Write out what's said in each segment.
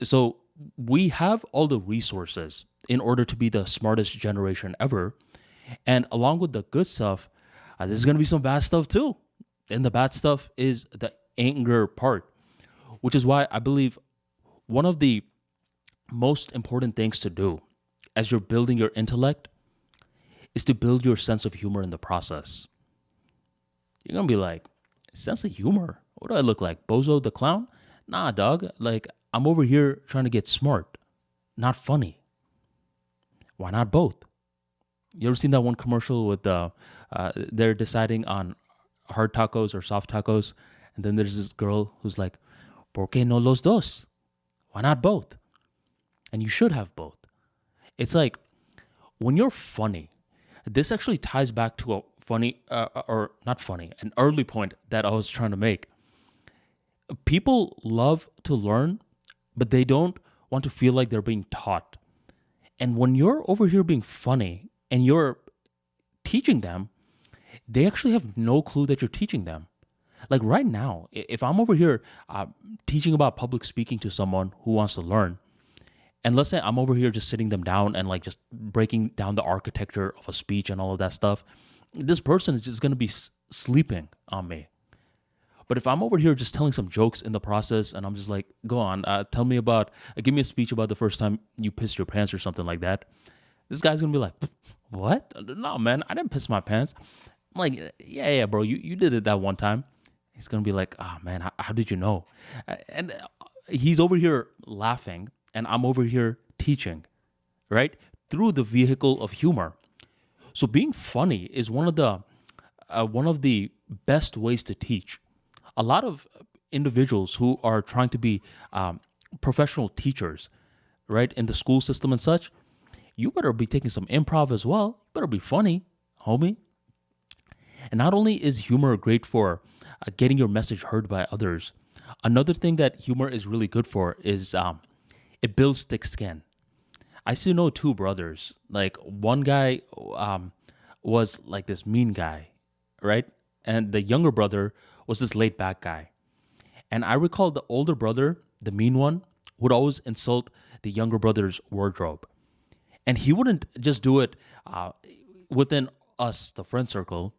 So we have all the resources in order to be the smartest generation ever. And along with the good stuff, there's going to be some bad stuff too. And the bad stuff is the anger part, which is why I believe one of the most important things to do as you're building your intellect is to build your sense of humor in the process. You're going to be like, sense of humor? What do I look like? Bozo the clown? Nah, dog. Like, I'm over here trying to get smart, not funny. Why not both? You ever seen that one commercial with they're deciding on hard tacos or soft tacos, and then there's this girl who's like, "¿Por qué no los dos?" Why not both? And you should have both. It's like when you're funny. This actually ties back to a funny, or not funny, an early point that I was trying to make. People love to learn, but they don't want to feel like they're being taught. And when you're over here being funny and you're teaching them, they actually have no clue that you're teaching them. Like right now, if I'm over here teaching about public speaking to someone who wants to learn, and let's say I'm over here just sitting them down and like just breaking down the architecture of a speech and all of that stuff, this person is just going to be sleeping on me. But if I'm over here just telling some jokes in the process and I'm just like, go on, give me a speech about the first time you pissed your pants or something like that. This guy's going to be like, what? No, man, I didn't piss my pants. I'm like, yeah, bro, you did it that one time. He's going to be like, oh, man, how did you know? And he's over here laughing and I'm over here teaching, right? Through the vehicle of humor. So being funny is one of the best ways to teach. A lot of individuals who are trying to be professional teachers, right, in the school system and such, you better be taking some improv as well. You better be funny, homie. And not only is humor great for getting your message heard by others, another thing that humor is really good for is it builds thick skin. I used to know two brothers. Like one guy was like this mean guy, right? And the younger brother was this laid back guy. And I recall the older brother, the mean one, would always insult the younger brother's wardrobe. And he wouldn't just do it within us, the friend circle.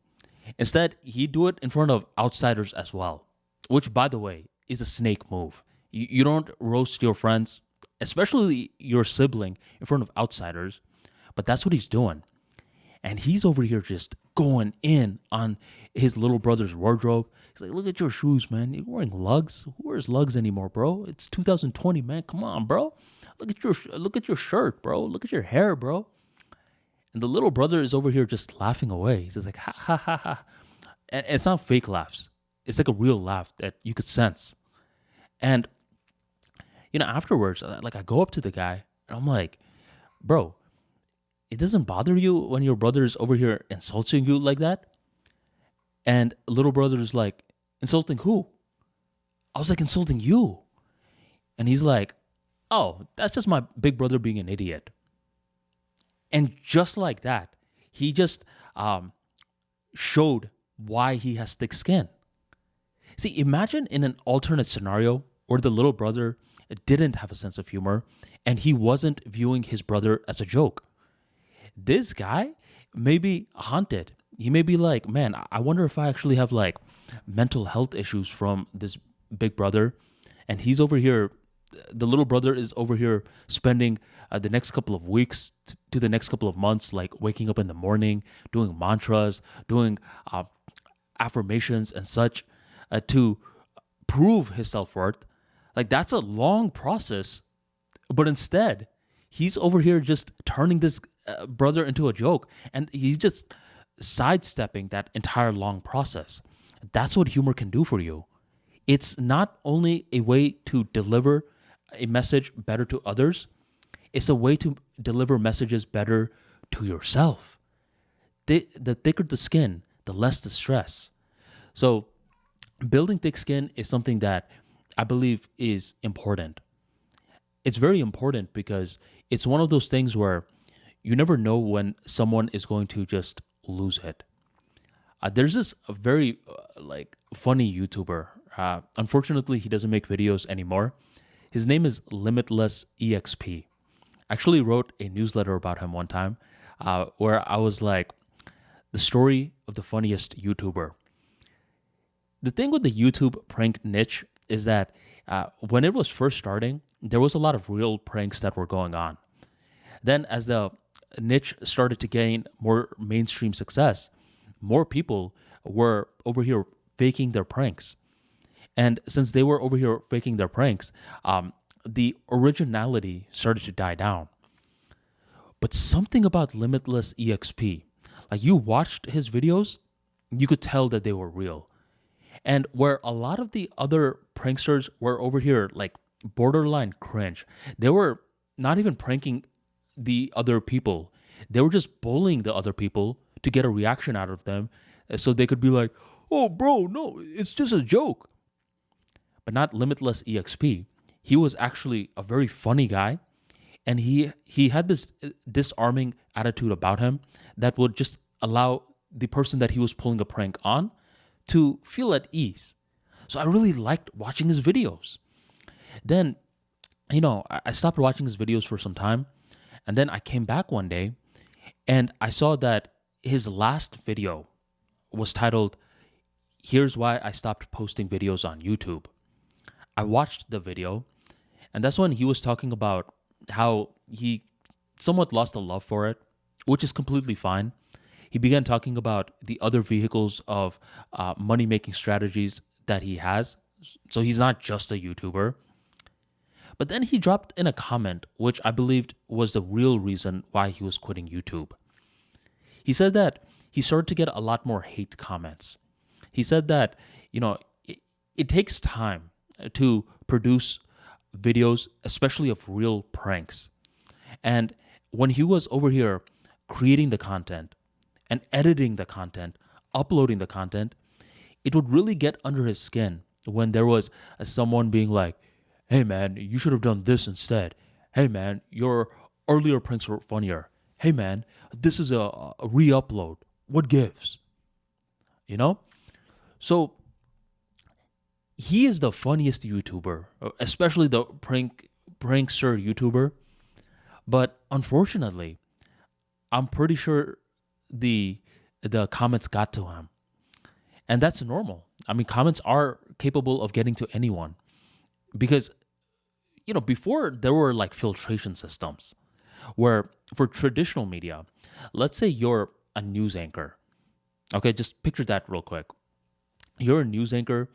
Instead, he'd do it in front of outsiders as well, which, by the way, is a snake move. You don't roast your friends, especially your sibling, in front of outsiders, but that's what he's doing. And he's over here just going in on his little brother's wardrobe. He's like, look at your shoes, man. You're wearing lugs. Who wears lugs anymore, bro? It's 2020, man. Come on, bro. Look at your shirt, bro. Look at your hair, bro. And the little brother is over here just laughing away. He's just like, ha, ha, ha, ha. And it's not fake laughs. It's like a real laugh that you could sense. And, afterwards, like I go up to the guy and I'm like, bro, it doesn't bother you when your brother's over here insulting you like that? And little brother is like, insulting who? I was like, insulting you. And he's like, oh, that's just my big brother being an idiot. And just like that, he just showed why he has thick skin. See, imagine in an alternate scenario where the little brother didn't have a sense of humor and he wasn't viewing his brother as a joke. This guy may be haunted. He may be like, man, I wonder if I actually have like mental health issues from this big brother. And he's over here, the little brother is over here spending the next couple of weeks to the next couple of months, like waking up in the morning, doing mantras, doing affirmations and such to prove his self-worth. Like that's a long process. But instead, he's over here just turning this brother into a joke, and he's just sidestepping that entire long process. That's what humor can do for you. It's not only a way to deliver a message better to others, it's a way to deliver messages better to yourself. The thicker the skin, the less the stress. So building thick skin is something that I believe is important. It's very important because it's one of those things where you never know when someone is going to just lose it. There's this very funny YouTuber. Unfortunately, he doesn't make videos anymore. His name is Limitless EXP. I actually wrote a newsletter about him one time where I was like, the story of the funniest YouTuber. The thing with the YouTube prank niche is that when it was first starting, there was a lot of real pranks that were going on. Then as the niche started to gain more mainstream success, more people were over here faking their pranks. And since they were over here faking their pranks, the originality started to die down. But something about Limitless EXP, like you watched his videos, you could tell that they were real. And where a lot of the other pranksters were over here like borderline cringe, they were not even pranking the other people. They were just bullying the other people to get a reaction out of them so they could be like, oh, bro, no, it's just a joke. But not Limitless EXP. He was actually a very funny guy. And he had this disarming attitude about him that would just allow the person that he was pulling a prank on to feel at ease. So I really liked watching his videos. Then, I stopped watching his videos for some time. And then I came back one day and I saw that his last video was titled, "Here's Why I Stopped Posting Videos on YouTube." I watched the video, and that's when he was talking about how he somewhat lost a love for it, which is completely fine. He began talking about the other vehicles of money-making strategies that he has. So he's not just a YouTuber. But then he dropped in a comment, which I believed was the real reason why he was quitting YouTube. He said that he started to get a lot more hate comments. He said that, it takes time to produce videos, especially of real pranks. And when he was over here creating the content and editing the content, uploading the content, it would really get under his skin when there was someone being like, hey man, you should have done this instead. Hey man, your earlier pranks were funnier. Hey man, this is a re-upload. What gives? So he is the funniest YouTuber, especially the prankster YouTuber. But unfortunately, I'm pretty sure the comments got to him. And that's normal. I mean, comments are capable of getting to anyone. Because, before there were like filtration systems where for traditional media, let's say you're a news anchor. Okay, just picture that real quick. You're a news anchor.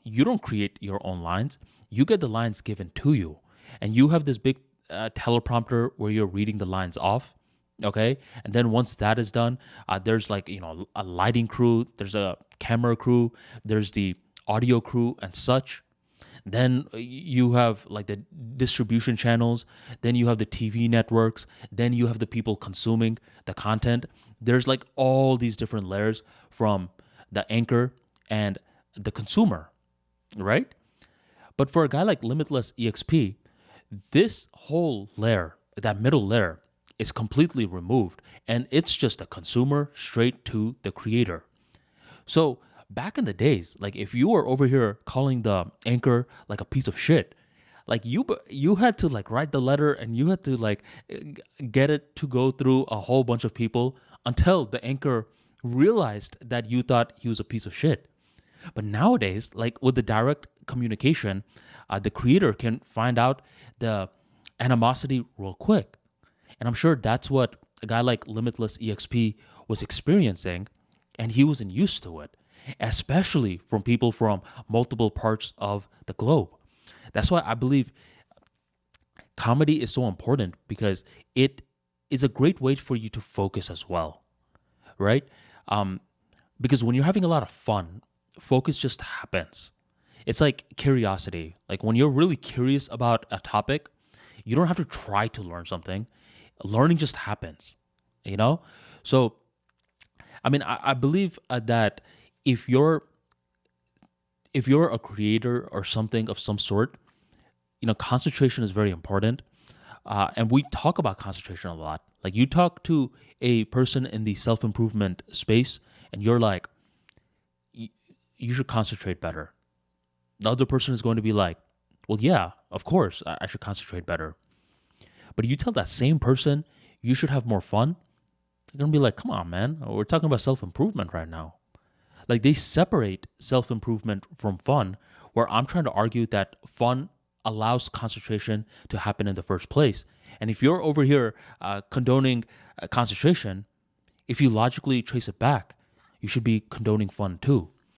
You don't create your own lines. You get the lines given to you. And you have this big teleprompter where you're reading the lines off. Okay. And then once that is done, there's like, a lighting crew, there's a camera crew, there's the audio crew and such. Then you have like the distribution channels. Then you have the TV networks. Then you have the people consuming the content. There's like all these different layers from the anchor and the consumer, right? But for a guy like Limitless EXP, this whole layer, that middle layer, is completely removed, and it's just a consumer straight to the creator. So back in the days, like if you were over here calling the anchor like a piece of shit, like you had to like write the letter and you had to like get it to go through a whole bunch of people until the anchor realized that you thought he was a piece of shit. But nowadays, like with the direct communication, the creator can find out the animosity real quick. And I'm sure that's what a guy like Limitless EXP was experiencing, and he wasn't used to it, especially from people from multiple parts of the globe. That's why I believe comedy is so important, because it is a great way for you to focus as well, right? Because when you're having a lot of fun, focus just happens. It's like curiosity. Like when you're really curious about a topic, you don't have to try to learn something. Learning just happens, So, I mean, I believe that if you're a creator or something of some sort, concentration is very important. And we talk about concentration a lot. Like you talk to a person in the self-improvement space and you're like, you should concentrate better. The other person is going to be like, Well, yeah, of course, I should concentrate better. But you tell that same person you should have more fun, they're going to be like, come on, man. We're talking about self improvement right now. Like they separate self improvement from fun, where I'm trying to argue that fun allows concentration to happen in the first place. And if you're over here condoning concentration, if you logically trace it back, you should be condoning fun too.